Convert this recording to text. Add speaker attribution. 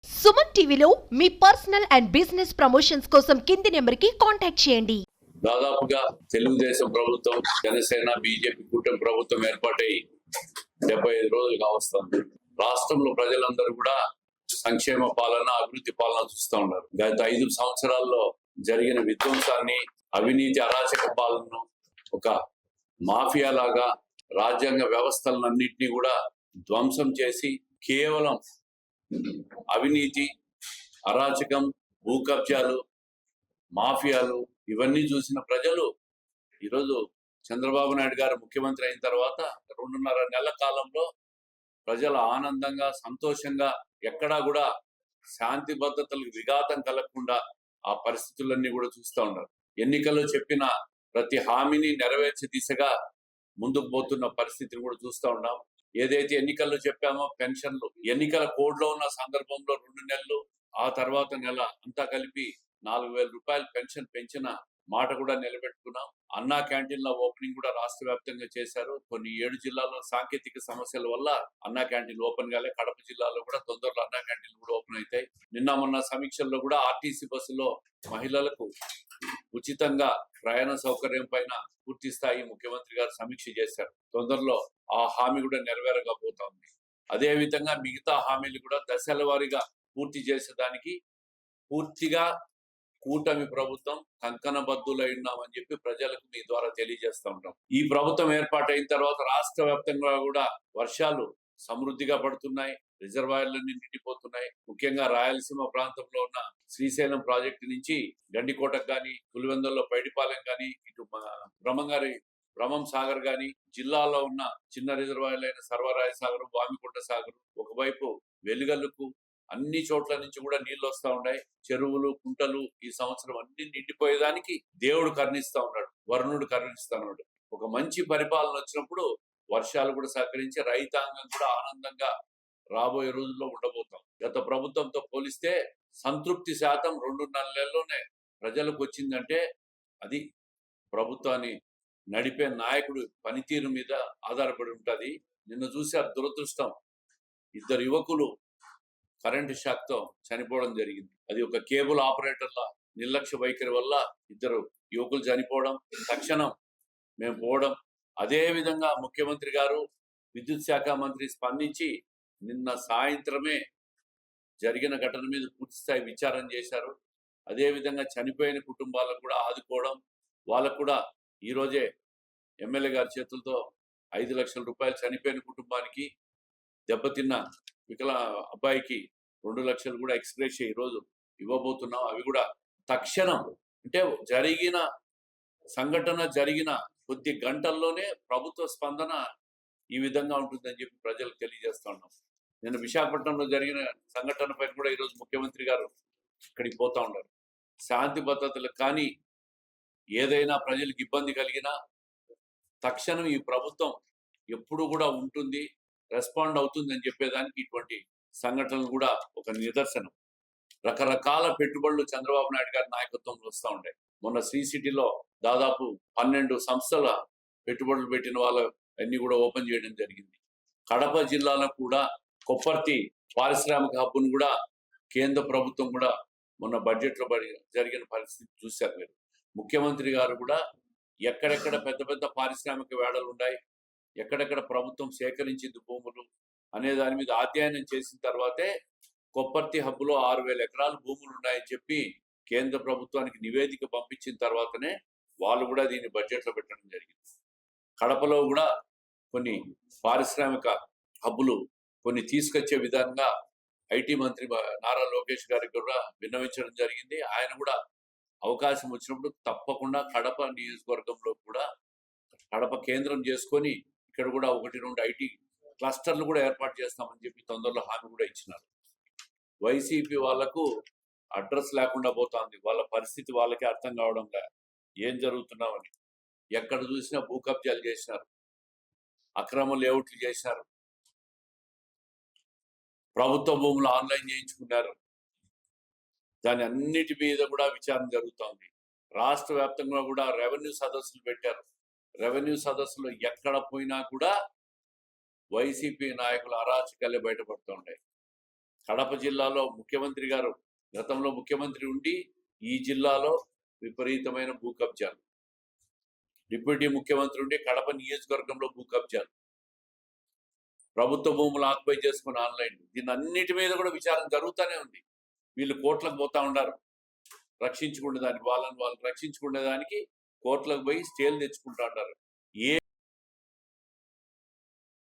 Speaker 1: సుమన్ టీవీలో మీ personal and business promotions కోసం కింది నెంబర్కి కాంటాక్ట్ చేయండి.
Speaker 2: దాదాపుగా తెలుగుదేశం ప్రభుత్వం, జనసేన, బీజేపీ కూటమి ప్రభుత్వం ఏర్పాటై 75 రోజులు కావస్తుంది. రాష్ట్రంలో ప్రజలందరూ కూడా సంక్షేమ పాలన, అభివృద్ధి పాలన చూస్తూ ఉన్నారు. గత 5 సంవత్సరాల్లో జరిగిన విధ్వంసాన్ని, అవినీతి, అరాచక పాలనను ఒక మాఫియా లాగా రాజ్యాంగ వ్యవస్థలన్నింటినీ కూడా ధ్వంసం చేసి కేవలం అవినీతి, అరాచకం, భూ కబ్జాలు, మాఫియాలు ఇవన్నీ చూసిన ప్రజలు ఈరోజు చంద్రబాబు నాయుడు గారు ముఖ్యమంత్రి అయిన తర్వాత 2.5 నెలల కాలంలో ప్రజలు ఆనందంగా, సంతోషంగా, ఎక్కడా కూడా శాంతి భద్రతలకు విఘాతం కలగకుండా ఆ పరిస్థితులన్నీ కూడా చూస్తూ ఉన్నారు. ఎన్నికల్లో చెప్పిన ప్రతి హామీని నెరవేర్చే దిశగా ముందుకు పోతున్న పరిస్థితిని కూడా చూస్తూ ఉన్నాం. ఏదైతే ఎన్నికల్లో చెప్పామో పెన్షన్లు, ఎన్నికల కోడ్లో ఉన్న సందర్భంలో 2 నెలలు, ఆ తర్వాత నెల అంతా కలిపి 4,000 రూపాయలు పెన్షన్ పెంచిన మాట కూడా నిలబెట్టుకున్నాం. అన్నా క్యాంటీన్ల ఓపెనింగ్ కూడా రాష్ట్ర వ్యాప్తంగా చేశారు. కొన్ని 7 జిల్లాల్లో సాంకేతిక సమస్యల వల్ల అన్నా క్యాంటీన్లు ఓపెన్ కాలే. కడప జిల్లాలో కూడా తొందరలో అన్నా క్యాంటీన్లు కూడా ఓపెన్ అవుతాయి. నిన్న మొన్న సమీక్షల్లో కూడా ఆర్టీసీ బస్సులో మహిళలకు ఉచితంగా ప్రయాణ సౌకర్యం పైన పూర్తి స్థాయి ముఖ్యమంత్రి గారు సమీక్ష చేశారు. తొందరలో ఆ హామీ కూడా నెరవేరకపోతుంది. అదే విధంగా మిగతా హామీలు కూడా దశల వారీగా పూర్తి చేసేదానికి పూర్తిగా కూటమి ప్రభుత్వం కంకణబద్దులై ఉన్నామని చెప్పి ప్రజలకు మీ ద్వారా తెలియజేస్తూ ఉంటాం. ఈ ప్రభుత్వం ఏర్పాటైన తర్వాత రాష్ట్ర వ్యాప్తంగా కూడా వర్షాలు సమృద్ధిగా పడుతున్నాయి. రిజర్వాయర్లన్నీ నిండిపోతున్నాయి. ముఖ్యంగా రాయలసీమ ప్రాంతంలో ఉన్న శ్రీశైలం ప్రాజెక్టు నుంచి గండికోటకు కానీ, పులివెందుల్లో పైడిపాలెం కానీ, ఇటు బ్రహ్మం సాగర్ కానీ, జిల్లాలో ఉన్న చిన్న రిజర్వాయర్లైన సర్వరాయ సాగర్, వామికొండ సాగర్, ఒకవైపు వెలుగల్లుకు, అన్ని చోట్ల నుంచి కూడా నీళ్లు వస్తా ఉన్నాయి. చెరువులు, కుంటలు ఈ సంవత్సరం అన్ని నిండిపోయేదానికి దేవుడు కరుణిస్తా ఉన్నాడు, వరుణుడు కరుణిస్తా ఉన్నాడు. ఒక మంచి పరిపాలన వచ్చినప్పుడు వర్షాలు కూడా సహకరించి రైతాంగం కూడా ఆనందంగా రాబోయే రోజుల్లో ఉండబోతాం. గత ప్రభుత్వంతో పోలిస్తే సంతృప్తి శాతం 2.5 నెలల్లోనే ప్రజలకు వచ్చిందంటే అది ప్రభుత్వాన్ని నడిపే నాయకుడు పనితీరు మీద ఆధారపడి ఉంటుంది. నిన్న చూశారు, దురదృష్టం, 2 యువకులు కరెంటు షాక్ తో చనిపోవడం జరిగింది. అది ఒక కేబుల్ ఆపరేటర్ల నిర్లక్ష్య వైఖరి వల్ల 2 యువకులు చనిపోవడం, తక్షణం మేము పోవడం. అదే విధంగా ముఖ్యమంత్రి గారు, విద్యుత్ శాఖ మంత్రి స్పందించి నిన్న సాయంత్రమే జరిగిన ఘటన మీద పూర్తి స్థాయి విచారణ చేశారు. అదే విధంగా చనిపోయిన కుటుంబాలకు కూడా ఆదుకోవడం, వాళ్ళకు కూడా ఈరోజే ఎమ్మెల్యే గారి చేతులతో 5 లక్షల రూపాయలు చనిపోయిన కుటుంబానికి, దెబ్బతిన్న అబ్బాయికి 2 లక్షలు కూడా ఎక్స్‌గ్రేషియా ఈరోజు ఇవ్వబోతున్నాం. అవి కూడా తక్షణం, అంటే సంఘటన జరిగిన కొద్ది గంటల్లోనే ప్రభుత్వ స్పందన ఈ విధంగా ఉంటుందని చెప్పి ప్రజలకు తెలియజేస్తా ఉన్నాం. నేను విశాఖపట్నంలో జరిగిన సంఘటన పైన కూడా ఈరోజు ముఖ్యమంత్రి గారు ఇక్కడికి పోతా ఉన్నారు. శాంతి భద్రతలకు కానీ ఏదైనా ప్రజలకు ఇబ్బంది కలిగినా తక్షణం ఈ ప్రభుత్వం ఎప్పుడు కూడా ఉంటుంది, రెస్పాండ్ అవుతుంది అని చెప్పేదానికి ఇటువంటి సంఘటనలు కూడా ఒక నిదర్శనం. రకరకాల పెట్టుబడులు చంద్రబాబు నాయుడు గారి నాయకత్వంలో వస్తూ ఉంటాయి. మొన్న శ్రీ సిటీలో దాదాపు 12 సంస్థల పెట్టుబడులు పెట్టిన వాళ్ళ అన్ని కూడా ఓపెన్ చేయడం జరిగింది. కడప జిల్లాలో కూడా కొప్పర్తి పారిశ్రామిక హబ్బును కూడా కేంద్ర ప్రభుత్వం కూడా మొన్న బడ్జెట్లో జరిగిన పరిస్థితి చూశారు మీరు. ముఖ్యమంత్రి గారు కూడా ఎక్కడెక్కడ పెద్ద పెద్ద పారిశ్రామిక వేడలు ఉన్నాయి, ఎక్కడెక్కడ ప్రభుత్వం సేకరించింది భూములు అనే దాని మీద అధ్యయనం చేసిన తర్వాతే కొప్పర్తి హబ్బులో 6,000 ఎకరాలు భూములు ఉన్నాయని చెప్పి కేంద్ర ప్రభుత్వానికి నివేదిక పంపించిన తర్వాతనే వాళ్ళు కూడా దీన్ని బడ్జెట్లో పెట్టడం జరిగింది. కడపలో కూడా కొన్ని పారిశ్రామిక హబ్బులు కొన్ని తీసుకొచ్చే విధంగా ఐటీ మంత్రి నారా లోకేష్ గారికి కూడా విన్నవించడం జరిగింది. ఆయన కూడా అవకాశం వచ్చినప్పుడు తప్పకుండా కడప నియోజకవర్గంలో కూడా కడప కేంద్రం చేసుకొని ఇక్కడ కూడా 1-2 ఐటీ క్లస్టర్లు కూడా ఏర్పాటు చేస్తామని చెప్పి తొందరలో హామీ కూడా ఇచ్చినారు. వైసీపీ వాళ్లకు అడ్రస్ లేకుండా పోతుంది. వాళ్ళ పరిస్థితి వాళ్ళకే అర్థం కావడం లేదు, ఏం జరుగుతున్నామని. ఎక్కడ చూసినా భూ కబ్జాలు చేసినారు, అక్రమ లేఅవుట్లు చేసినారు, ప్రభుత్వ భూములు ఆన్లైన్ చేయించుకున్నారు. దాని అన్నిటి మీద కూడా విచారణ జరుగుతోంది. రాష్ట్ర వ్యాప్తంగా కూడా రెవెన్యూ సదస్సులు పెట్టారు. రెవెన్యూ సదస్సులో ఎక్కడ పోయినా కూడా వైసీపీ నాయకుల అరాచకాలే బయటపడుతూ ఉన్నాయి. కడప జిల్లాలో ముఖ్యమంత్రి గారు గతంలో ముఖ్యమంత్రి ఉండి ఈ జిల్లాలో విపరీతమైన భూ కబ్జాలు, డిప్యూటీ ముఖ్యమంత్రి ఉండి కడప నియోజకవర్గంలో భూ కబ్జాలు, ప్రభుత్వ భూములు ఆక్యుపై చేసుకుని ఆన్లైన్, దీని అన్నిటి మీద కూడా విచారణ జరుగుతూనే ఉంది. వీళ్ళు కోర్టులకు పోతా ఉన్నారు రక్షించుకునే దానికి, వాళ్ళని వాళ్ళు రక్షించుకునే దానికి కోర్టులకు పోయి స్టేలు తెచ్చుకుంటా ఉంటారు.